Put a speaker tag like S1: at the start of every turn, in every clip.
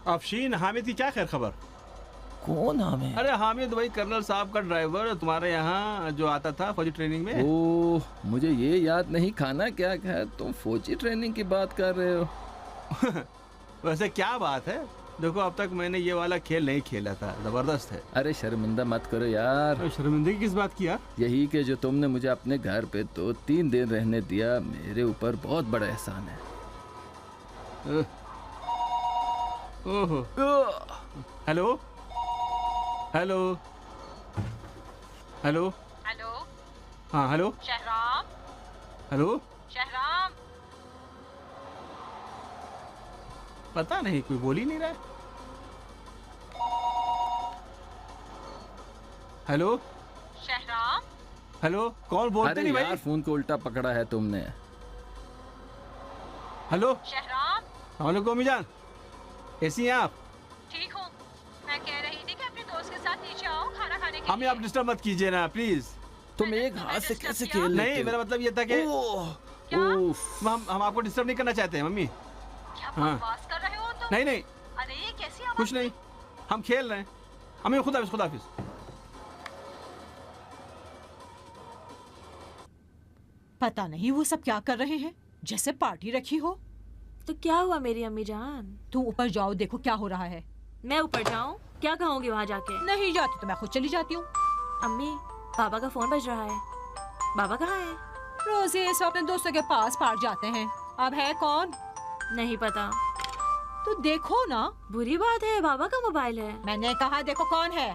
S1: अफशीन, हामिद की क्या खैर खबर?
S2: कौन हामिद?
S1: अरे हामिद वही कर्नल साहब का ड्राइवर तुम्हारे यहाँ जो आता था फौजी ट्रेनिंग में।
S2: ओह, मुझे ये याद नहीं। खाना क्या खाया? तुम फौजी ट्रेनिंग की बात कर रहे हो?
S1: वैसे क्या बात है, देखो अब तक मैंने ये वाला खेल नहीं खेला था, जबरदस्त है।
S2: अरे शर्मिंदा मत करो यार।
S1: शर्मिंदगी किस बात की यार?
S2: यही कि जो तुमने मुझे अपने घर पे तो 3 दिन रहने दिया, मेरे ऊपर बहुत बड़ा एहसान है।
S1: ओहो। Hello hello hello
S3: hello.
S1: हाँ हेलो
S3: शहराम।
S1: हेलो।
S3: शहराम।
S1: पता नहीं, कोई बोल ही नहीं रहा है। हेलो
S3: शहराम।
S1: हेलो, कौन बोलते
S2: अरे
S1: नहीं
S2: यार,
S1: भाई?
S2: फोन को उल्टा पकड़ा है तुमने।
S1: हेलो।
S3: शहराम।
S1: वालेकुम अम्मीजान, कैसी हैं आप?
S3: ठीक हूँ। मैं कह रही थी कि अपने दोस्त के साथ नीचे आओ खाना खाने के
S1: हमें
S3: लिए।
S1: आप डिस्टर्ब मत कीजिए ना प्लीज।
S2: तुम एक हाथ से कैसे खेल लेते
S1: नहीं,
S2: हो?
S1: मेरा मतलब ये था कि
S3: क्या?
S2: उफ।
S1: हम आपको डिस्टर्ब नहीं करना चाहते हैं मम्मी।
S3: क्या
S1: हाँ।
S3: बकवास कर रहे हो तुम?
S1: नहीं नहीं,
S3: अरे ये कैसी आवाज?
S1: कुछ नहीं, हम खेल रहे हैं। हमें खुदा हाफिज, खुदा हाफिज।
S4: पता नहीं वो सब क्या कर रहे हैं, जैसे पार्टी रखी हो।
S5: तो क्या हुआ मेरी अम्मी जान?
S4: तुम ऊपर जाओ, देखो क्या हो रहा है।
S5: मैं ऊपर जाऊं? क्या कहूंगी वहाँ जाके?
S4: नहीं जाती तो मैं खुद चली जाती हूँ।
S5: अम्मी, पापा का फोन बज रहा है। बाबा कहाँ है?
S4: रोज ये सब अपने दोस्तों के पास पार्क जाते हैं। अब है कौन?
S5: नहीं पता।
S4: तो देखो ना।
S5: बुरी बात है, बाबा का मोबाइल है।
S4: मैंने कहा देखो कौन है।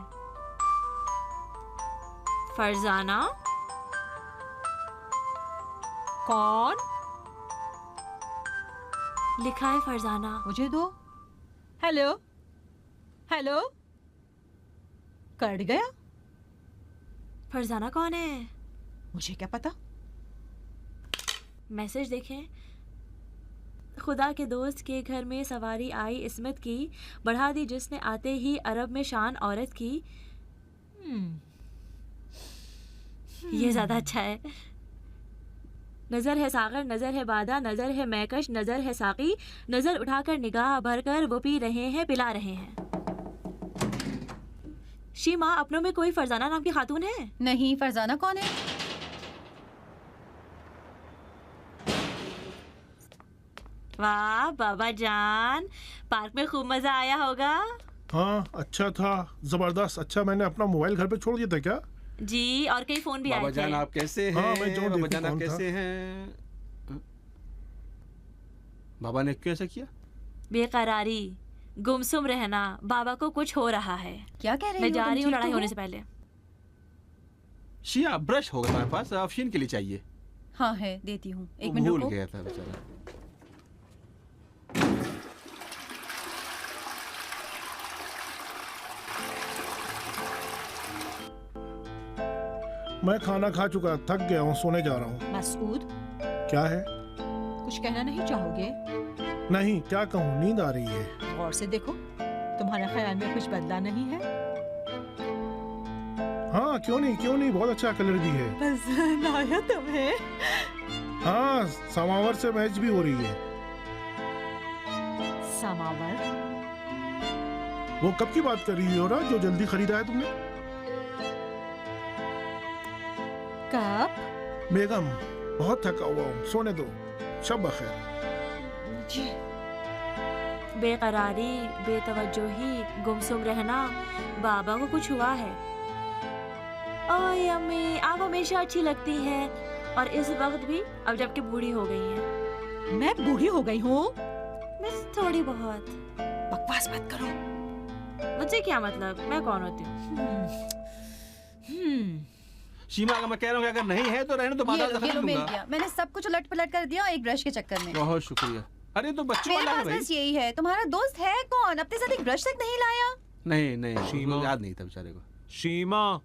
S5: फरजाना।
S4: कौन?
S5: लिखा है फरजाना।
S4: मुझे दो। हेलो हेलो, कट गया।
S5: फरजाना कौन है?
S4: मुझे क्या पता।
S5: मैसेज देखें। खुदा के दोस्त के घर में सवारी आई इस्मत की, बढ़ा दी जिसने आते ही अरब में शान औरत की। ये ज्यादा अच्छा है। नजर है सागर, नजर है बादा, नजर है मैकश, नजर है साकी, नजर उठाकर निगाह भरकर वो पी रहे हैं, पिला रहे हैं। शीमा, अपनों में कोई फरजाना नाम की खातून है?
S6: नहीं, फरजाना कौन है?
S5: वाह बाबा जान, पार्क में खूब मजा आया होगा।
S7: हाँ अच्छा था, जबरदस्त। अच्छा, मैंने अपना मोबाइल घर पे छोड़ दिया था क्या?
S5: जी, और कई फोन भी आए
S1: बाबा
S5: थे।
S1: जान आप कैसे हैं?
S7: हाँ, मैं जो
S1: बाबा
S7: देखूं
S1: जान आप
S7: कौन था।
S1: कैसे हैं? बाबा ने क्यों ऐसा किया?
S5: बेकरारी, गुमसुम रहना, बाबा को कुछ हो रहा है।
S6: क्या कह रही
S5: मैं
S6: हो?
S5: जा
S6: तुम
S5: रही हूँ
S6: ठीक
S5: लड़ाई
S6: तो
S5: होने
S6: हो?
S5: से पहले।
S1: शिया, ब्रश होगा तुम्हारे पास? अफशीन के लिए चाहिए।
S6: हाँ है, देती हूँ। एक
S1: वो
S6: मिनट
S1: भूल
S6: रुको।
S1: गया था बेचारा।
S7: मैं खाना खा चुका, थक गया हूँ, सोने जा रहा हूँ।
S4: मसूद,
S7: क्या है?
S4: कुछ कहना नहीं चाहोगे?
S7: नहीं, क्या कहूँ, नींद आ रही है।
S4: गौर से देखो, तुम्हारे ख्याल में कुछ बदला नहीं है?
S7: हाँ, क्यों नहीं, बहुत अच्छा कलर भी है।
S4: पसंद आया तुम्हें?
S7: हाँ, समावर से मैच भी हो रही है।
S4: समावर?
S7: वो कब की बात कर रही हो ना, जो जल्दी खरीदा है तुमने?
S4: कब?
S7: बेगम, बहुत थका हुआ हूँ, सोने दो। शब बखैर।
S4: जी।
S5: बेकरारी, बेतवज्जोही, गुमसुम रहना, बाबा को कुछ हुआ है। ओए अम्मी, आप हमेशा अच्छी लगती हैं, और इस वक्त भी, अब जबकि बूढ़ी हो गई हैं।
S4: मैं बूढ़ी हो गई हूँ?
S5: बस थोड़ी बहुत।
S4: बकवास मत करो।
S5: मुझसे क्या मतलब, मैं कौन होती हूँ?
S1: शीमा, अगर मैं कह रहा हूँ कि अगर नहीं है तो रहने तो बाद
S6: ये
S1: में
S6: लो, ये
S1: खरीद
S6: लो, मिल
S1: लूंगा।
S6: गया। मैंने सब कुछ उलट पलट कर दिया एक ब्रश के चक्कर में।
S1: बहुत शुक्रिया। अरे तो बच्चों
S6: मेरे
S1: वाला है
S6: पास
S1: भाई।
S6: बस यही है। तुम्हारा दोस्त है कौन? अपने साथ एक ब्रश तक नहीं लाया?
S1: नहीं नहीं,
S8: शीमा।
S1: याद नहीं था बेचारे को।
S8: शीमा,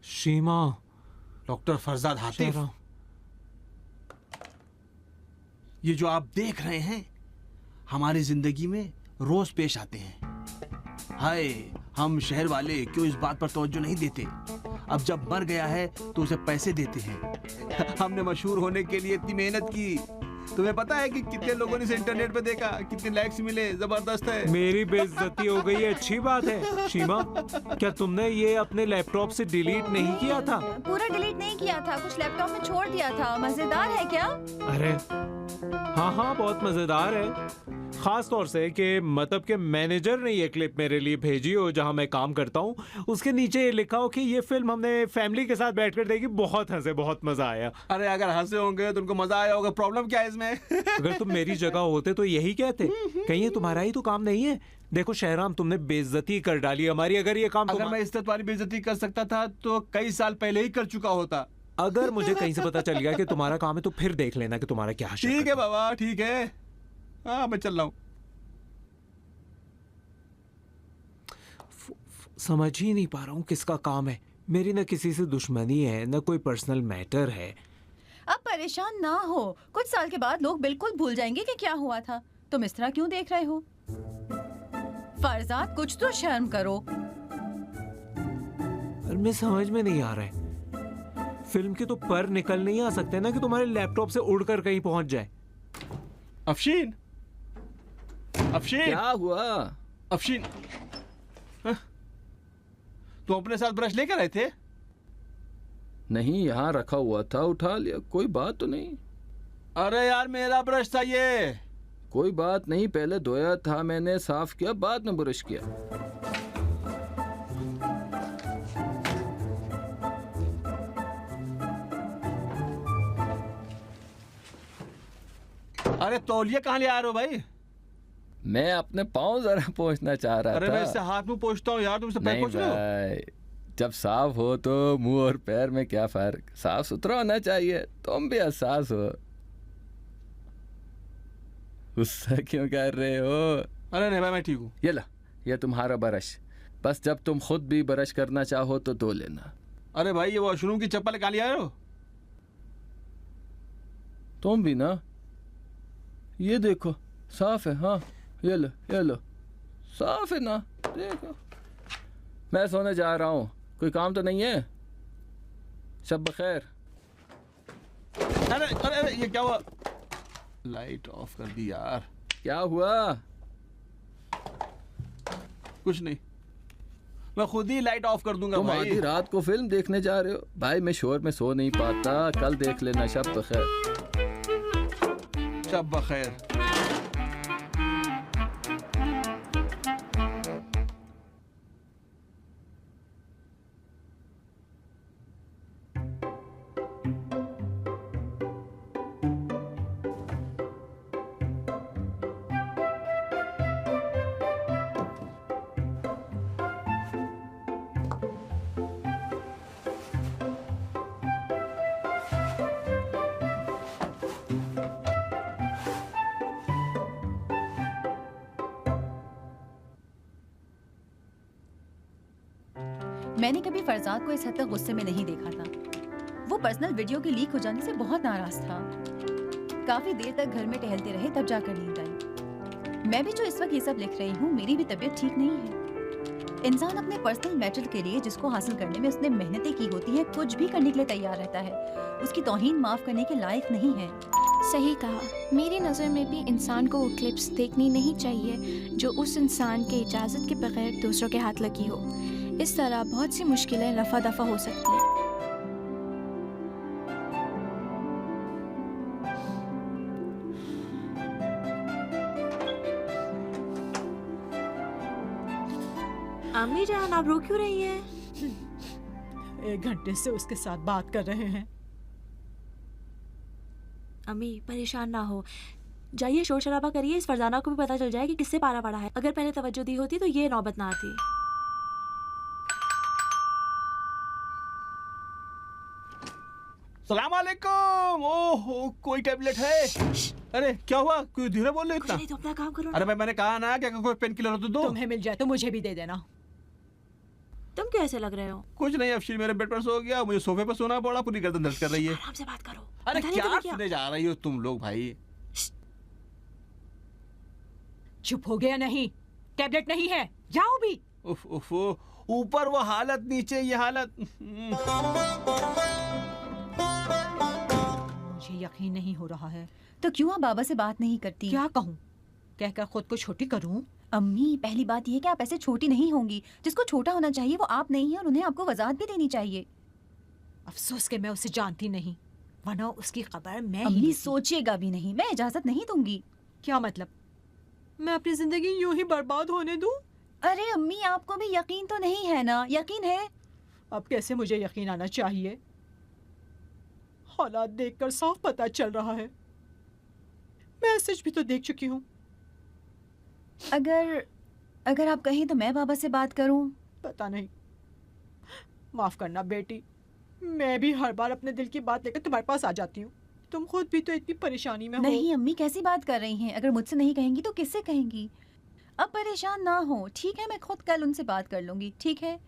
S8: शीमा।
S1: डॉक्टर फरजाद हातिफ,
S8: शहराम।
S1: ये जो आप देख रहे हैं हमारी जिंदगी में रोज पेश आते हैं। हाय, हम शहर वाले क्यों इस बात पर तवज्जो नहीं देते? अब जब मर गया है तो उसे पैसे देते हैं। हमने मशहूर होने के लिए इतनी मेहनत की, तुम्हें पता है कि कितने लोगों ने इसे इंटरनेट पे देखा, कितने लाइक्स मिले, जबरदस्त है।
S8: मेरी बेइज्जती हो गई है, अच्छी बात है। सीमा, क्या तुमने ये अपने लैपटॉप से डिलीट नहीं किया था?
S6: पूरा डिलीट नहीं किया था, कुछ लैपटॉप में छोड़ दिया था। मजेदार है क्या?
S8: अरे हाँ, बहुत मजेदार है। खास तौर से कि मतलब के मैनेजर ने ये क्लिप मेरे लिए भेजी हो जहां मैं काम करता हूँ, उसके नीचे ये लिखा हो कि ये फिल्म हमने फैमिली के साथ बैठकर देखी, बहुत हंसे, बहुत मजा आया।
S1: अरे अगर हंसे होंगे तो उनको मजा आया होगा, प्रॉब्लम क्या है इसमें?
S8: अगर तुम मेरी जगह होते तो यही कहते। कहीं ये तुम्हारा ही तो काम नहीं है? देखो शहराम, तुमने बेइज्जती कर डाली हमारी। अगर ये काम
S1: अगर मैं इज्जत वाली बेइज्जती कर सकता था तो कई साल पहले ही कर चुका होता।
S8: अगर मुझे कहीं से पता चल गया कि तुम्हारा काम है तो फिर देख लेना कि तुम्हारा क्या शक
S1: ठीक है बाबा, ठीक है। हाँ, मैं चल रहा हूँ।
S8: समझ ही नहीं पा रहा हूँ किसका काम है। मेरी न किसी से दुश्मनी है, न कोई पर्सनल मैटर है।
S6: अब परेशान ना हो, कुछ साल के बाद लोग बिल्कुल भूल जाएंगे कि क्या हुआ था। तुम इस तरह क्यों देख रहे हो? फरजाद, कुछ तो शर्म करो।
S8: और मैं समझ में नहीं आ रहा है, फिल्म के तो पर निकल नहीं आ सकते ना कि तुम्हारे लैपटॉप से उड़कर कहीं पहुंच जाए।
S1: अफशीन, अफशीन,
S2: क्या हुआ?
S1: अफशीन, तुम अपने साथ ब्रश लेकर आए थे?
S2: नहीं, यहाँ रखा हुआ था, उठा लिया। कोई बात तो नहीं।
S1: अरे यार, मेरा ब्रश था ये।
S2: कोई बात नहीं, पहले धोया था मैंने, साफ किया, बाद में ब्रश किया।
S1: अरे तौलिया कहाँ ले आ रहे हो भाई?
S2: मैं अपने पाँव जरा पोंछना चाह रहा
S1: अरे
S2: था।
S1: मैं इससे हाथ मुंह पोंछता हूँ यार, तुम इससे पैर
S2: नहीं
S1: पोंछ रहे हो?
S2: भाई, जब साफ हो तो मुंह और पैर में क्या फर्क? साफ सुथरा होना चाहिए। तुम भी एहसास हो। गुस्सा क्यों कर रहे हो?
S1: अरे नहीं भाई, मैं ठीक हूँ।
S2: ये ला, ये तुम्हारा ब्रश। बस जब तुम खुद भी ब्रश करना चाहो तो धो लेना।
S1: अरे भाई, ये वॉशरूम की चप्पल कहाँ ले आ रहे हो?
S2: तुम भी ना, ये देखो साफ है। हाँ, ये लो, ये लो, साफ है ना, देखो। मैं सोने जा रहा हूँ, कोई काम तो नहीं है? शब बखैर।
S1: अरे अरे अरे, ये क्या हुआ? लाइट ऑफ कर दी यार।
S2: क्या हुआ?
S1: कुछ नहीं, मैं खुद ही लाइट ऑफ कर दूंगा
S2: तुम
S1: भाई।
S2: आधी रात को फिल्म देखने जा रहे हो? भाई मैं शोर में सो नहीं पाता, कल देख लेना। शब बखैर।
S1: शब बखैर।
S6: मैंने कभी फरजाद को इस हद तक गुस्से में नहीं देखा था। वो पर्सनल वीडियो के लीक हो जाने से बहुत नाराज था। काफी देर तक घर में टहलते रहे, तब जाकर नींद आई। मैं भी जो इस वक्त ये सब लिख रही हूँ, मेरी भी तबीयत ठीक नहीं है। इंसान अपने पर्सनल मैटर के लिए, जिसको हासिल करने में उसने मेहनतें की होती है, कुछ भी करने के लिए तैयार रहता है। उसकी तौहीन माफ करने के लायक नहीं है।
S9: सही कहा। मेरी नज़र में भी इंसान को वो क्लिप्स देखनी नहीं चाहिए जो उस इंसान के इजाज़त के बगैर दूसरों के हाथ लगी हो। इस तरह बहुत सी मुश्किलें रफा दफा हो सकती हैं।
S5: अम्मी जान, आप रो क्यों रही हैं?
S4: 1 घंटे से उसके साथ बात कर रहे हैं।
S5: अम्मी परेशान ना हो, जाइए शोर शराबा करिए। इस फरजाना को भी पता चल जाए कि किससे पारा पड़ा है। अगर पहले तवज्जो दी होती तो ये नौबत ना आती।
S1: सलाम अलैकुम। ओह, कोई टैबलेट है? अरे क्या हुआ? कोई धीरे बोल रहे
S5: कुछ
S1: इतना?
S5: नहीं तो अपना काम करो ना।
S1: अरे मैंने कहा ना कि अगर कोई पेन किलर हो तो दो।
S4: तुम्हें मिल जाए तो मुझे भी दे देना।
S5: तुम क्यों ऐसे लग रहे हो?
S1: कुछ नहीं, अफशीर मेरे बेड पर सो गया, मुझे सोफे पर सोना पड़ा, पूरी गर्दन दर्द कर रही है।
S5: आराम से बात करो।
S1: अरे
S5: पता नहीं
S1: क्या
S5: तुम्हें
S1: सुने जा रही हो तुम लोग भाई?
S4: चुप हो गया नहीं? टैबलेट नहीं है, जाओ भी।
S1: उफ उफ, ऊपर वो हालत, नीचे ये हालत।
S4: मुझे यकीन नहीं हो रहा है।
S6: तो क्यों आप बाबा से बात नहीं करती?
S4: क्या कहूँ? कहकर खुद को छोटी करूँ?
S6: अम्मी, पहली बात यह है कि आप ऐसे छोटी नहीं होंगी। जिसको छोटा होना चाहिए वो आप नहीं है, और उन्हें आपको वजाहत भी देनी चाहिए।
S4: अफसोस कि मैं उसे जानती नहीं, वरना उसकी खबर मैं ही
S6: अम्मी
S4: लेती।
S6: सोचिएगा भी नहीं, मैं इजाजत नहीं दूंगी।
S4: क्या मतलब? मैं अपनी जिंदगी यूं ही बर्बाद होने दूं?
S6: अरे अम्मी, आपको भी यकीन तो नहीं है ना? यकीन है?
S4: अब कैसे मुझे यकीन आना चाहिए? हालात देखकर साफ पता चल रहा है। मैसेज भी तो देख चुकी हूँ।
S6: अगर आप कहें तो मैं बाबा से बात करूं?
S4: पता नहीं। माफ करना बेटी, मैं भी हर बार अपने दिल की बात लेकर तुम्हारे पास आ जाती हूँ। तुम खुद भी तो इतनी परेशानी में हो।
S6: नहीं अम्मी, कैसी बात कर रही हैं? अगर मुझसे नहीं कहेंगी तो किससे कहेंगी? अब परेशान ना हो, ठीक है? मैं खुद कल उनसे बात कर लूंगी, ठीक है?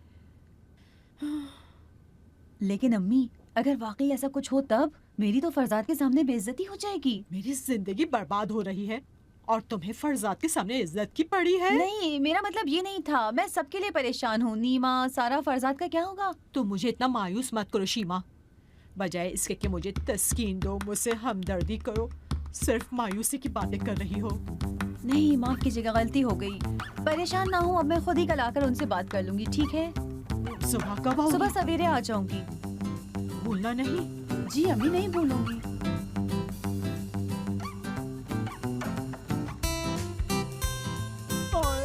S6: लेकिन अम्मी, अगर वाकई ऐसा कुछ हो तब मेरी तो फरजाद के सामने बेइज्जती हो जाएगी।
S4: मेरी जिंदगी बर्बाद हो रही है और तुम्हें फरजाद के सामने इज्जत की पड़ी है।
S6: नहीं, मेरा मतलब ये नहीं था। मैं सबके लिए परेशान हूँ। नीमा, सारा, फरजाद का क्या होगा?
S4: तुम मुझे इतना मायूस मत करो शीमा। बजाय इसके कि मुझे तस्कीन दो, मुझसे हमदर्दी करो, सिर्फ मायूसी की बातें कर रही हो।
S6: नहीं, माफ कीजिएगा, गलती हो गई। परेशान ना हो, अब मैं खुद ही कल आकर उनसे बात कर लूंगी, ठीक है?
S4: सुबह कब आओगी?
S6: सुबह सवेरे आ जाऊंगी।
S4: भूलना नहीं।
S6: जी अम्मी, नहीं भूलूंगी।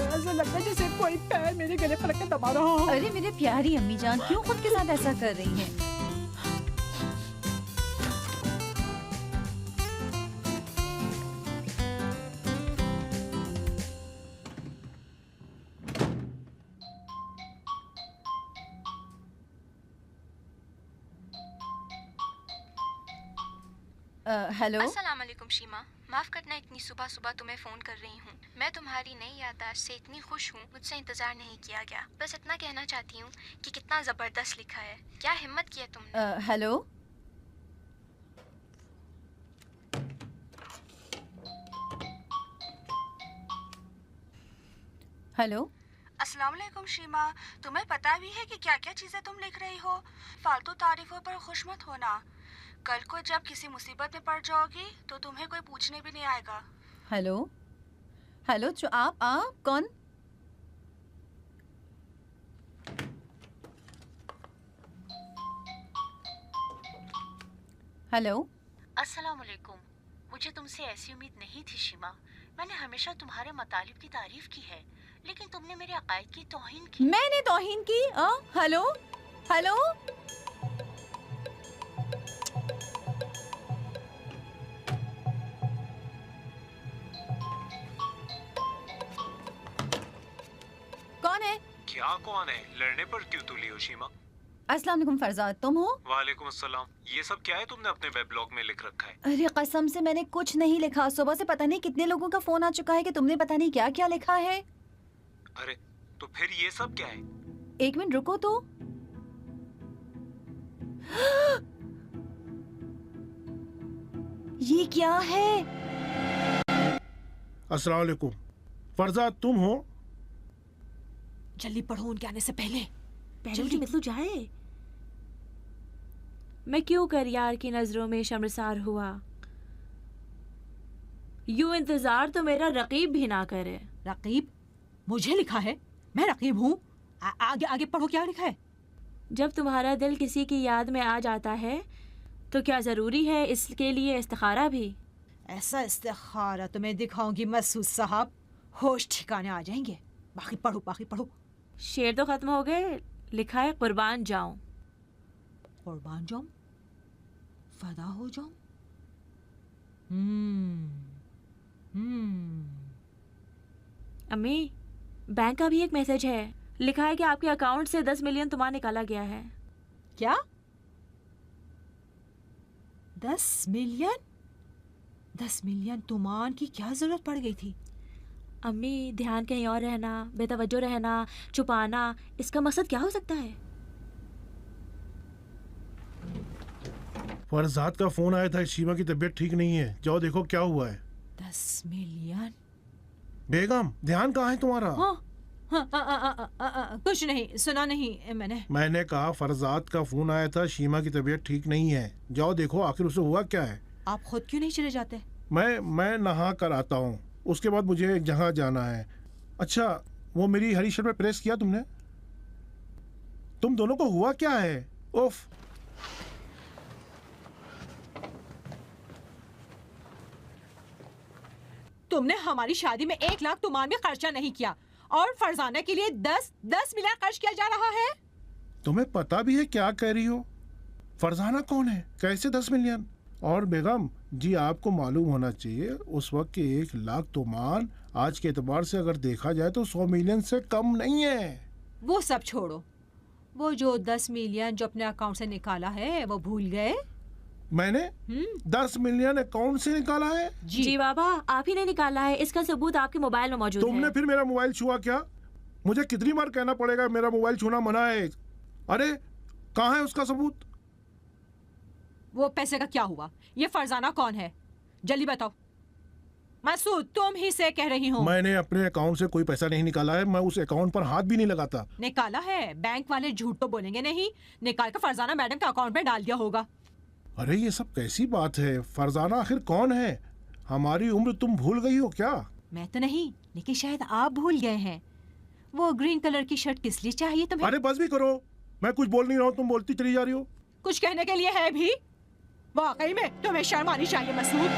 S4: ऐसा लगता है जैसे कोई पैर मेरे गले पर रखकर दबा रहा हो।
S6: अरे मेरे प्यारी अम्मी जान, क्यों खुद के साथ ऐसा कर रही हैं? हेलो।
S9: अस्सलाम वालेकुम शीमा, माफ़ करना इतनी सुबह सुबह तुम्हें फ़ोन कर रही हूँ। मैं तुम्हारी नई याददाश्त से इतनी खुश हूँ, मुझसे इंतज़ार नहीं किया गया। बस इतना कहना चाहती हूँ कि कितना ज़बरदस्त लिखा है। क्या हिम्मत की है तुमने।
S6: हेलो। हेलो।
S10: अस्सलाम वालेकुम शीमा, तुम्हें पता भी है कि क्या क्या चीज़ें तुम लिख रही हो? फालतू तारीफों पर खुश मत होना। कल को जब किसी मुसीबत में पड़ जाओगी तो तुम्हें कोई पूछने भी नहीं आएगा।
S6: हेलो। हेलो, जो आप कौन? हेलो।
S11: अस्सलाम वालेकुम। मुझे तुमसे ऐसी उम्मीद नहीं थी शीमा। मैंने हमेशा तुम्हारे मतालिब की तारीफ की है, लेकिन तुमने मेरे अकायद की तौहीन की।
S6: मैंने तौहीन की? हेलो। हेलो। कौन है?
S8: क्या कौन है? लड़ने पर क्यों तुली हो शीमा?
S6: अस्सलाम वालेकुम फरजाद, तुम हो?
S8: वालेकुम अस्सलाम। ये सब क्या है तुमने अपने वेब ब्लॉग में लिख रखा है?
S6: अरे कसम से मैंने कुछ नहीं लिखा। सुबह से पता नहीं कितने लोगों का फोन आ चुका है कि तुमने पता नहीं क्या क्या लिखा है।
S8: अरे तो फिर ये सब क्या है?
S6: एक मिनट रुको तो। ये क्या है?
S7: अस्सलाम वालेकुम। फरजाद तुम हो?
S4: जल्दी पढ़ो उनके आने से पहले।
S5: पहले मितलू जाए। मैं क्यों कर यार की नजरों में शर्मसार हुआ। यूं इंतजार तो मेरा रकीब भी ना करे।
S4: रकीब? मुझे लिखा है? मैं रकीब हूँ? आगे आगे पढ़ो, क्या लिखा है?
S5: जब तुम्हारा दिल किसी की याद में आ जाता है तो क्या जरूरी है इसके लिए इस्तिखारा भी?
S4: ऐसा इस्तिखारा तुम्हें दिखाऊंगी मसूद साहब, होश ठिकाने आ जाएंगे। बाकी पढ़ो, बाकी पढ़ो।
S5: शेर तो खत्म हो गए। लिखा है कुर्बान जाऊं।
S4: कुर्बान जाऊं? फदा हो जाऊं?
S5: अम्मी, बैंक का भी एक मैसेज है। लिखा है कि आपके अकाउंट से 10 मिलियन तुम्हारा निकाला गया है।
S4: क्या? 10 मिलियन? 10 मिलियन तुमान की क्या जरूरत पड़ गई थी?
S5: अम्मी, ध्यान कहीं और रहना, बेतवज्जो रहना, छुपाना, इसका मकसद क्या हो सकता है?
S7: फरजाद का फोन आया था, शीमा की तबीयत ठीक नहीं है, जाओ देखो क्या हुआ है।
S4: 10 मिलियन?
S7: बेगम, ध्यान कहाँ है तुम्हारा?
S4: कुछ नहीं, सुना नहीं
S7: मैंने कहा फरजाद का फोन आया था, शीमा की तबीयत ठीक नहीं है, जाओ देखो आखिर उसे हुआ क्या है।
S4: आप खुद क्यों नहीं चले जाते?
S7: मैं नहा कर आता हूँ, उसके बाद मुझे एक जगह जाना है। अच्छा, वो मेरी हरी शर्ट पे प्रेस किया तुमने? तुम दोनों को हुआ क्या है? उफ।
S4: तुमने हमारी शादी में 1 लाख तुमान में खर्चा नहीं किया और फरजाना के लिए 10 मिलियन खर्च किया जा रहा है।
S7: तुम्हें पता भी है क्या कह रही हो? फरजाना कौन है? कैसे 10 मिलियन? और बेगम जी, आपको मालूम होना चाहिए उस वक्त के 1 लाख तुमान आज के एतबार से अगर देखा जाए तो 100 मिलियन से कम नहीं है।
S4: वो सब छोड़ो, वो जो 10 मिलियन जो अपने अकाउंट से निकाला है वो भूल गए?
S7: मैंने 10 मिलियन अकाउंट से निकाला है?
S5: जी बाबा, आप ही ने निकाला है। इसका सबूत आपके मोबाइल में मौजूद है।
S7: तुमने फिर मेरा मोबाइल छुआ क्या? मुझे कितनी बार कहना पड़ेगा मेरा मोबाइल छूना मना है? अरे कहाँ है उसका सबूत?
S4: वो पैसे का क्या हुआ? ये फरजाना कौन है? जल्दी बताओ। मसूद, तुम ही से कह रही हूँ।
S7: मैंने अपने अकाउंट से कोई पैसा नहीं निकाला है। मैं उस अकाउंट पर हाथ भी नहीं लगाता।
S4: निकाला है? बैंक वाले झूठ तो बोलेंगे नहीं। निकाल कर फरजाना मैडम के अकाउंट में डाल दिया होगा।
S7: अरे ये सब कैसी बात है? फरजाना आखिर कौन है? हमारी उम्र तुम भूल गई हो क्या?
S4: मैं तो नहीं, लेकिन शायद आप भूल गए हैं। वो ग्रीन कलर की शर्ट किस लिए चाहिए तुम्हें?
S7: अरे बस भी करो, मैं कुछ बोल नहीं रहा हूँ, तुम बोलती चली जा रही हो।
S4: कुछ कहने के लिए है भी? वाकई में तुम्हें शर्म आनी चाहिए मसूद।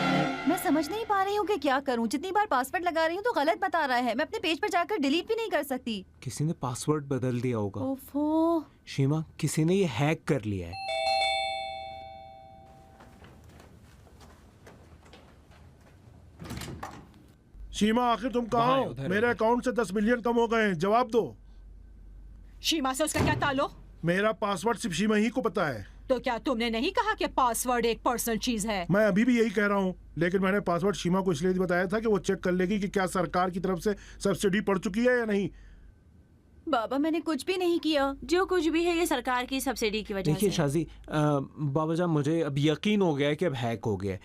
S6: मैं समझ नहीं पा रही हूँ कि क्या करूँ। जितनी बार पासवर्ड लगा रही हूँ तो गलत बता रहा है। मैं अपने पेज पर जाकर डिलीट भी नहीं कर सकती।
S8: किसी ने पासवर्ड बदल दिया होगा।
S6: ओफो।
S8: शीमा, किसी ने ये हैक कर लिया है।
S7: शीमा, आखिर तुम कहाँ हो? मेरे अकाउंट से 10 मिलियन कम हो गए हैं, जवाब दो।
S4: शीमा से उसका क्या ताल्लुक?
S7: मेरा पासवर्ड सिर्फ शीमा ही को पता है।
S4: तो क्या तुमने नहीं कहा कि पासवर्ड एक पर्सनल चीज है?
S7: मैं अभी भी यही कह रहा हूँ, लेकिन मैंने पासवर्ड शीमा को इसलिए बताया था कि वो चेक कर लेगी कि क्या सरकार की तरफ से सब्सिडी पड़ चुकी है या नहीं।
S6: बाबा, मैंने कुछ भी नहीं किया।
S5: जो कुछ भी है ये सरकार की सब्सिडी की वजह से।
S8: देखिए शाजी, बाबा जान, मुझे अब यकीन हो गया है कि अब हैक हो गया है,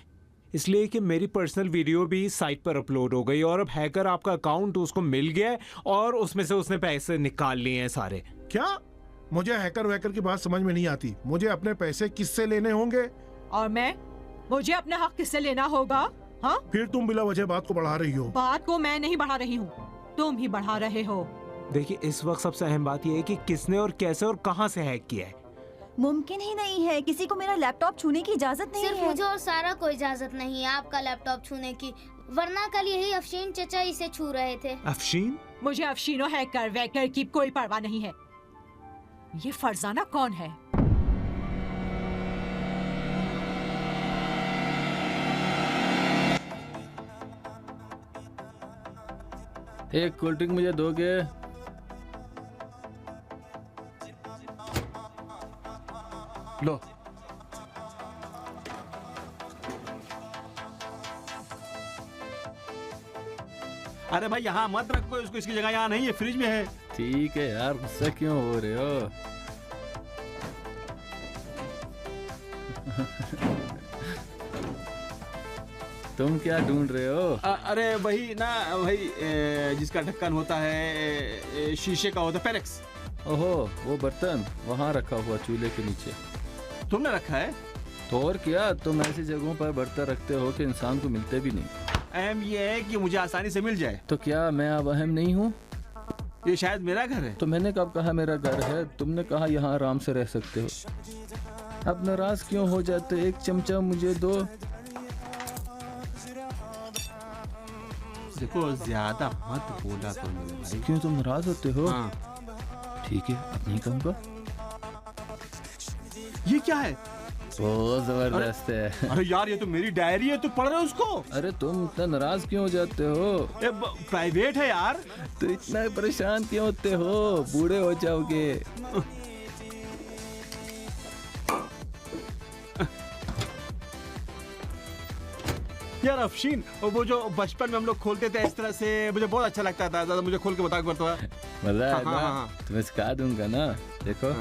S8: इसलिए कि मेरी पर्सनल वीडियो भी साइट पर अपलोड हो गई और अब हैकर आपका अकाउंट उसको मिल गया है और उसमें से उसने पैसे निकाल लिए हैं सारे।
S7: क्या? मुझे हैकर वैकर की बात समझ में नहीं आती। मुझे अपने पैसे किससे लेने होंगे?
S4: और मुझे अपना हक किससे लेना होगा? हाँ?
S7: फिर तुम बिला वजह बात को बढ़ा रही हो।
S4: बात को मैं नहीं बढ़ा रही हूँ, तुम ही बढ़ा रहे हो।
S8: देखिए, इस वक्त सबसे अहम बात यह है कि किसने और कैसे और कहां से हैक किया है।
S6: मुमकिन ही नहीं है, किसी को मेरा लैपटॉप छूने की इजाजत नहीं है।
S12: सिर्फ मुझे और सारा को इजाजत नहीं है आपका लैपटॉप छूने की, वरना कल यही अफशीन चचा इसे छू रहे थे।
S8: अफशीन?
S4: मुझे अफशीन और हैकर वैकर की कोई परवाह नहीं है। ये फरजाना कौन है?
S2: एक कोल्ड ड्रिंक मुझे दोगे?
S1: लो। अरे भाई, यहाँ मत रखो इसको, इसकी जगह यहाँ नहीं है, फ्रिज में है।
S2: ठीक है यार, गुस्सा क्यों हो रहे हो? तुम क्या ढूंढ रहे हो?
S1: अरे वही ना, वही जिसका ढक्कन होता है शीशे का होता है, पेरेक्स।
S2: ओहो, वो बर्तन वहाँ रखा हुआ चूल्हे के नीचे।
S1: तुमने रखा है?
S2: तो और क्या, तुम ऐसी जगहों पर बर्तन रखते हो कि इंसान को मिलते भी नहीं।
S1: अहम ये है कि मुझे आसानी से मिल जाए।
S2: तो क्या मैं अब अहम नहीं हूँ?
S1: ये शायद मेरा घर है।
S2: तो मैंने कब कहा मेरा घर है? तुमने कहा यहाँ आराम से रह सकते हो। अब नाराज क्यों हो जाते? एक चमचा मुझे दो।
S1: देखो, ज्यादा मत बोला करो मेरे भाई।
S2: क्यों, तुम नाराज होते हो?
S1: हाँ।
S2: ठीक है, अब नहीं कहूँगा।
S1: ये क्या है?
S2: बहुत जबरदस्त है।
S1: अरे यार, ये तो मेरी डायरी है, तू पढ़ रहा है उसको?
S2: अरे तुम इतना नाराज क्यों हो जाते हो?
S1: प्राइवेट है यार।
S2: तो इतना परेशान क्यों होते हो? बूढ़े हो जाओगे।
S1: यार अफशीन, वो जो बचपन में हम लोग खोलते थे इस तरह से, मुझे बहुत अच्छा लगता था। ज़्यादा मुझे खोल के बता पड़ता है।
S2: मजा है ना? तुम्हें सिखा दूंगा ना। देखो,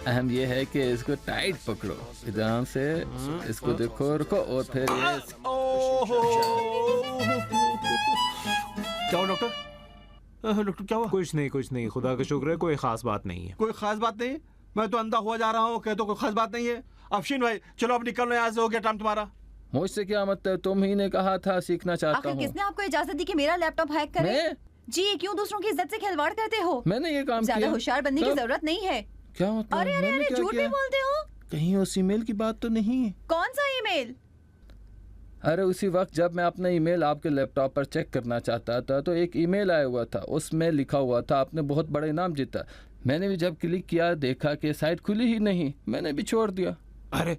S2: अहम ये है कि इसको टाइट पकड़ो, इधर से इसको देखो, रुको, और फिर
S1: क्या हुआ डॉक्टर? डॉक्टर क्या हुआ?
S8: कुछ नहीं, खुदा का शुक्र है, कोई खास बात नहीं है।
S1: कोई खास बात नहीं? मैं तो अंधा हुआ जा रहा हूँ, कह तो कोई खास बात नहीं है। अफशीन भाई, चलो अब निकलो यहाँ से, हो गया टाइम तुम्हारा।
S2: मुझसे क्या मतलब, तुम ही ने कहा था सीखना चाहता
S6: आखिर
S2: हूँ।
S6: किसने आपको इजाजत दी कि मेरा लैपटॉप हैक करे?
S2: मैं?
S6: जी, क्यों दूसरों की इज्जत से खिलवाड़ करते हो?
S2: मैंने ये काम
S6: ज्यादा
S2: किया?
S6: होशियार बनने की
S2: कब?
S6: जरूरत नहीं है।
S2: क्या मतलब?
S6: अरे अरे
S2: मैंने
S6: अरे,
S2: क्या
S6: झूठ भी
S2: किया?
S6: बोलते हो।
S2: कहीं उस ईमेल की बात तो नहीं है?
S6: कौन सा ईमेल?
S2: अरे उसी वक्त जब मैं अपना ईमेल आपके लैपटॉप पर चेक करना चाहता था तो एक ईमेल आया हुआ था, उसमें लिखा हुआ था आपने बहुत बड़ा इनाम जीता। मैंने भी जब क्लिक किया देखा कि साइट खुली ही नहीं, मैंने भी छोड़ दिया।
S8: अरे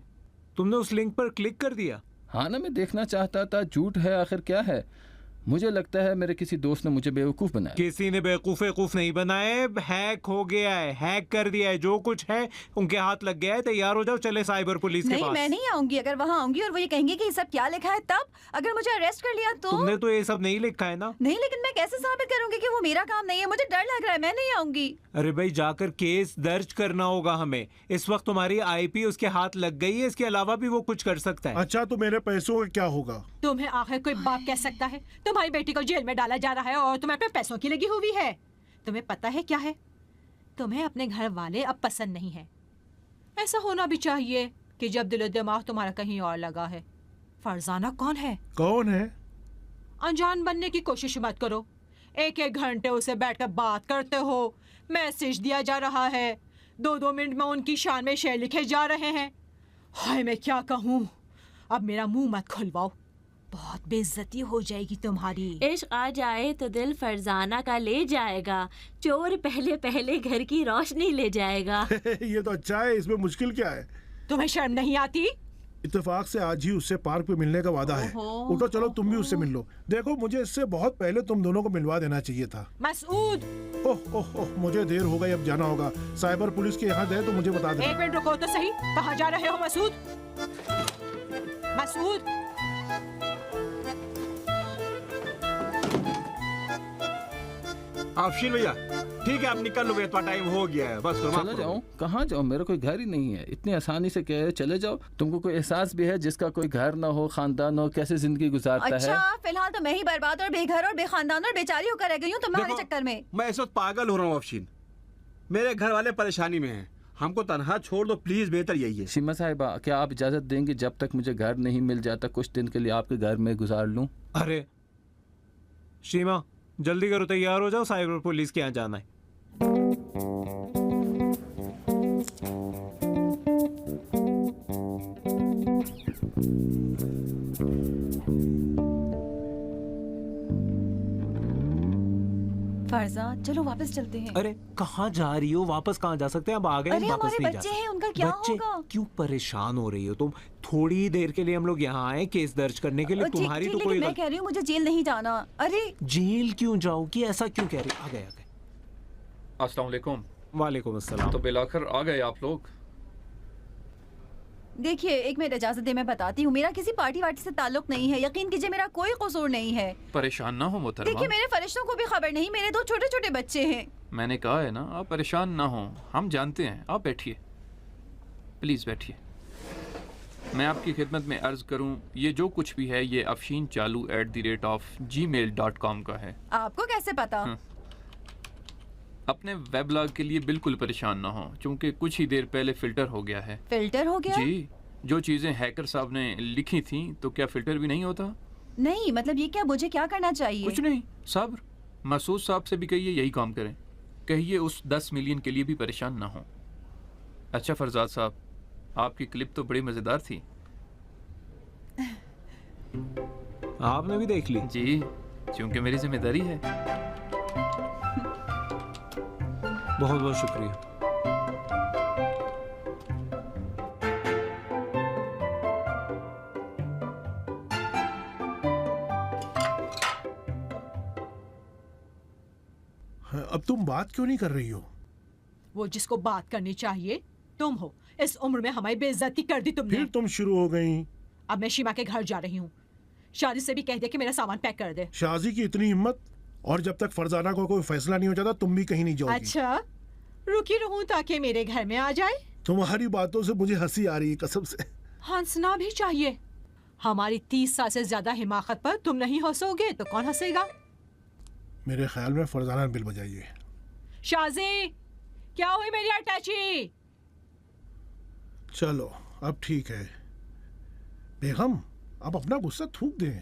S8: तुमने उस लिंक पर क्लिक कर दिया?
S2: हाँ ना, मैं देखना चाहता था, झूठ है आखिर क्या है। मुझे लगता है मेरे किसी दोस्त ने मुझे बेवकूफ़ बनाया।
S8: किसी ने बेवकूफ नहीं बनाए, हैक हो गया है, हैक कर दिया है, जो कुछ है उनके हाथ लग गया है। तैयार हो जाओ, चले साइबर पुलिस के
S6: नहीं,
S8: पास।
S6: मैं नहीं आऊंगी। अगर वहाँ आऊंगी और वो ये कहेंगे कि ये सब क्या लिखा है, तब अगर मुझे अरेस्ट कर लिया तो?
S8: तुमने तो ये सब नहीं लिखा है ना।
S6: नहीं, लेकिन मैं कैसे साबित करूंगी कि वो मेरा काम नहीं है? मुझे डर लग रहा है, मैं नहीं आऊंगी।
S8: अरे भाई, जाकर केस दर्ज करना होगा हमें। इस वक्त तुम्हारी आईपी उसके हाथ लग गई है, इसके अलावा भी वो कुछ कर सकता है।
S7: अच्छा, तो मेरे पैसों का क्या होगा?
S4: तुम्हें आखिर कोई बाप कह सकता है? तुम्हारी बेटी को जेल में डाला जा रहा है और तुम्हें अपने पैसों की लगी हुई है। तुम्हें पता है क्या है, तुम्हें अपने घर वाले अब पसंद नहीं है। ऐसा होना भी चाहिए कि जब दिलो दिमाग तुम्हारा कहीं और लगा है। फरजाना कौन है?
S7: कौन है?
S4: अनजान बनने की कोशिश मत करो। एक एक घंटे उसे बैठकर बात करते हो, मैसेज दिया जा रहा है, 2-2 मिनट में उनकी शान में शेर लिखे जा रहे हैं। हाय, मैं क्या कहूँ, अब मेरा मुंह मत खुलवाओ, बहुत बेइज्जती हो जाएगी तुम्हारी।
S5: इश्क आ जाए तो दिल फरजाना का ले जाएगा, चोर पहले पहले घर की रोशनी ले जाएगा।
S7: ये तो अच्छा है, इसमें मुश्किल क्या है?
S4: तुम्हें शर्म नहीं आती?
S7: इत्तेफाक से आज ही उससे पार्क पे मिलने का वादा है। उठो चलो, तुम भी उससे मिल लो। देखो, मुझे इससे बहुत पहले तुम दोनों को मिलवा देना चाहिए था।
S4: मसूद!
S7: ओह ओह ओह, मुझे देर हो गई, अब जाना होगा। साइबर पुलिस के यहाँ गए तो मुझे बता देना।
S4: 1 मिनट रुको तो सही, कहाँ जा रहे हो मसूद? मसूद!
S1: आफशीन भैया, ठीक है, आप निकल लो, इतना टाइम हो गया है, बस करो।
S2: चले जाऊँ? कहाँ जाऊँ? मेरा कोई घर ही नहीं है। इतनी आसानी से कह चले जाओ? तुमको कोई एहसास भी है जिसका कोई घर ना हो, खानदान हो, कैसे जिंदगी गुजारता
S6: अच्छा,
S2: है?
S6: फिलहाल तो मैं ही बर्बाद और बेघर और बेखानदान और बेचारी होकर रह गई हूँ तुम्हारे
S1: देखो,
S6: चक्कर में।
S1: मैं इस वक्त पागल हो रहा हूँ अफशीन। मेरे घर वाले परेशानी में हैं, हमको तनहा छोड़ दो प्लीज, बेहतर यही है।
S2: सीमा साहिबा, क्या आप इजाजत देंगे जब तक मुझे घर नहीं मिल जाता कुछ दिन के लिए आपके घर में गुजार लूं?
S8: अरे शीमा, जल्दी करो, तैयार हो जाओ, साइबर पुलिस के यहाँ जाना है।
S6: फरजाद, चलो वापस चलते हैं।
S8: अरे कहाँ जा रही हो? वापस कहाँ जा सकते हैं? अब आ गए,
S6: अरे
S8: वापस
S6: हमारे
S8: नहीं जा
S6: बच्चे
S8: सकते।
S6: हैं, उनका क्या
S8: बच्चे?
S6: होगा?
S8: क्यों परेशान हो रही हो तुम? थोड़ी देर के लिए हम लोग यहाँ आए केस दर्ज करने के लिए,
S6: ठीक
S8: तुम्हारी
S6: ठीक,
S8: तो
S6: लेकिन
S8: कोई
S6: मैं कह रही हूँ मुझे जेल नहीं जाना। अरे
S8: जेल क्यों जाओगी? ऐसा क्यों कह रही? आ गए आ गए।
S13: अस्सलाम वालेकुम।
S8: वालेकुम अस्सलाम।
S13: तो बिलाखिर आ गए आप लोग।
S6: देखिए, एक मिनट इजाजत दे, मैं बताती हूँ। मेरा किसी पार्टी वार्टी से ताल्लुक नहीं है, यकीन कीजिए मेरा कोई कसूर नहीं है।
S13: परेशान ना हो मोहतरमा।
S6: देखिए, मेरे फरिश्तों को भी खबर नहीं, मेरे 2 छोटे छोटे बच्चे हैं।
S13: मैंने कहा है ना, आप परेशान ना हो, हम जानते हैं। आप बैठिए, प्लीज़ बैठिए। मैं आपकी खिदमत में अर्ज़ करूँ, ये जो कुछ भी है ये afsheenchalu@gmail.com का है।
S6: आपको कैसे पता?
S13: अपने वेबलॉग के लिए बिल्कुल परेशान ना हो, क्योंकि कुछ ही देर पहले फ़िल्टर हो गया है।
S6: फिल्टर हो गया?
S13: जी, जो चीज़ें हैकर साहब ने लिखी थी तो क्या फ़िल्टर भी नहीं होता?
S6: नहीं, मतलब ये क्या, मुझे क्या करना चाहिए?
S13: कुछ नहीं, सब्र। मसूद साहब से भी कहिए यही काम करें। कहिए उस 10 मिलियन के लिए भी परेशान ना हो। अच्छा फरजाद साहब, आपकी क्लिप तो बड़ी मज़ेदार थी।
S8: आपने भी देख ली?
S13: जी, क्योंकि मेरी जिम्मेदारी है।
S8: बहुत बहुत शुक्रिया।
S7: अब तुम बात क्यों नहीं कर रही हो?
S4: वो जिसको बात करनी चाहिए तुम हो। इस उम्र में हमारी बेइज्जती कर दी तुमने।
S7: फिर तुम शुरू हो गई।
S4: अब मैं शीमा के घर जा रही हूँ। शादी से भी कह दिया कि मेरा सामान पैक कर दे।
S7: शादी की इतनी हिम्मत? और जब तक फरजाना को कोई फैसला नहीं हो जाता तुम भी कहीं नहीं जाओगी।
S4: अच्छा, रुकी रहूं ताकि मेरे घर में आ जाए?
S7: तुम्हारी बातों से मुझे हंसी आ रही है, कसम से।
S4: हंसना भी चाहिए। हमारी 30 साल से ज्यादा हिमाकत पर तुम नहीं हंसोगे तो कौन हंसेगा?
S7: मेरे ख्याल में फरजाना बिल बजाइए।
S4: शाजी, क्या हुई मेरी अटैची?
S7: चलो अब ठीक है। बेगम, अब अपना गुस्सा थूक दें।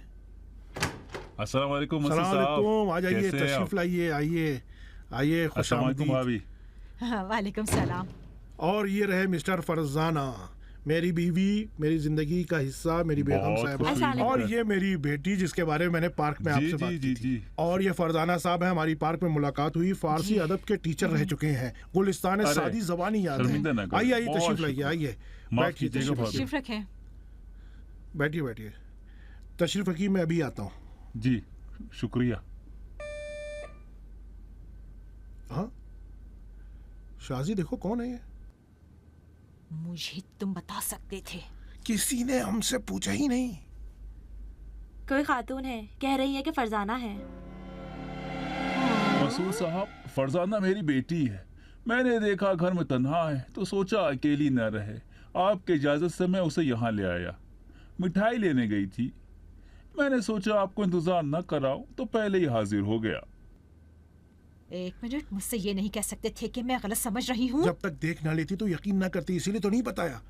S14: अस्सलाम वालेकुम मसूद
S7: सलाम
S14: साहब,
S7: अलैकुम, आ जाइए,
S14: कैसे हैं
S7: तशरीफ
S14: आप?
S7: लाइए, आइए आइए, खुश
S14: अस्सलाम वालेकुम
S7: आमदीद।
S14: भाभी।
S4: हाँ, वालेकुम सलाम।
S7: और ये रहे मिस्टर फरजाना, मेरी बीवी, मेरी जिंदगी का हिस्सा, मेरी बेगम
S14: बहुत
S7: साहिबा,
S14: खुशी
S7: और
S14: है।
S7: ये मेरी बेटी जिसके बारे में मैंने पार्क में
S14: जी,
S7: आपसे बात
S14: जी,
S7: की
S14: जी,
S7: थी।
S14: जी।
S7: और ये फरजाना साहब हैं, हमारी पार्क में मुलाकात हुई, फारसी
S4: जी।
S7: अदब के टीचर रह चुके हैं, गुलिस्तान
S14: अरे,
S7: सादी जबानी याद
S14: शर्मिंदा ना
S7: है।
S14: करें,
S7: आइए आइए,
S14: बहुत
S7: तशरीफ लाइए,
S14: शुक्रिया।
S7: आइए,
S14: माफ
S7: बैठिए,
S14: कीजिएगा
S7: तशरीफ
S14: भाभी।
S7: लाइए।
S4: तशरीफ रखें।
S7: बैठिए बैठिए, तशरीफ रखिए, मैं अभी आता हूँ।
S14: जी शुक्रिया।
S7: हाँ, शाजी देखो कौन है ये?
S4: मुझे तुम बता सकते थे।
S7: किसी ने हमसे पूछा ही नहीं।
S5: कोई खातून है, कह रही है कि फरजाना है।
S14: मसूद साहब, फरजाना मेरी बेटी है। मैंने देखा घर में तन्हा है तो सोचा अकेली न रहे, आपकी इजाज़त से मैं उसे यहाँ ले आया। मिठाई लेने गई थी, मैंने सोचा आपको इंतजार न कराऊं तो पहले ही हाजिर हो गया।
S4: एक मिनट, मुझसे ये नहीं कह सकते थे कि मैं गलत समझ रही हूँ।
S7: जब तक देख ना लेती तो यकीन ना करती, इसीलिए तो नहीं बताया।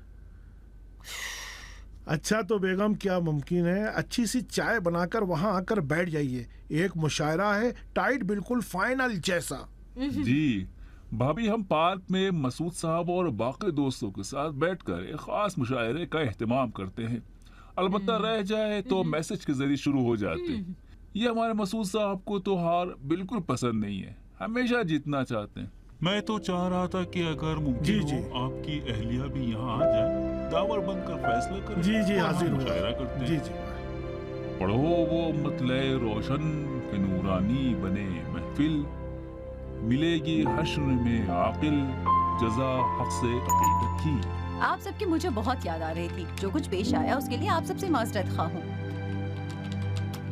S7: अच्छा तो बेगम, क्या मुमकिन है अच्छी सी चाय बनाकर वहाँ आकर बैठ जाइए, एक मुशायरा है, टाइट बिल्कुल फाइनल जैसा।
S14: जी भाभी, हम पार्क में मसूद साहब और बाकी दोस्तों के साथ बैठकर एक खास मुशायरे का एहतमाम करते हैं। अलबत्ता रह जाए तो मैसेज के जरिए शुरू हो जाते हैं। ये हमारे मसूद साहब को तो हार बिल्कुल पसंद नहीं है, हमेशा जीतना चाहते हैं। मैं तो चाह रहा था कि अगर मुमकिन हो आपकी अहलिया भी यहाँ आ जाए, दावर बनकर फैसला करें।
S7: जी जी,
S14: और हम
S7: हाजिर हूँ।
S14: मुशायरा करते हैं।
S7: जी जी।
S14: पढ़ो वो मतले रोशन के नूरानी बने महफिल, मिलेगी हश्र में आकिल जजा हक से हकीकत की।
S6: आप सबकी मुझे बहुत याद आ रही थी। जो कुछ पेश आया उसके लिए आप सबसे माजरत खा हूँ।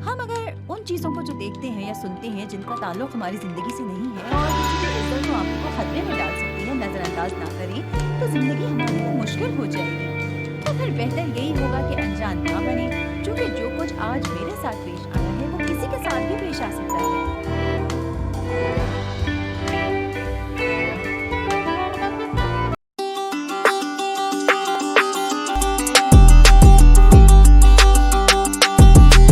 S6: हम अगर उन चीजों को जो देखते हैं या सुनते हैं जिनका ताल्लुक हमारी जिंदगी से नहीं है और किसी की इज्जत को आंखों को खतरे में डाल सकती है, नजरअंदाज ना करें तो जिंदगी हमारे लिए मुश्किल हो जाएगी। तो फिर बेहतर यही होगा कि अनजान ना बने, क्योंकि जो कुछ आज मेरे साथ पेश आया है वो किसी के साथ भी पेश आ सकता है।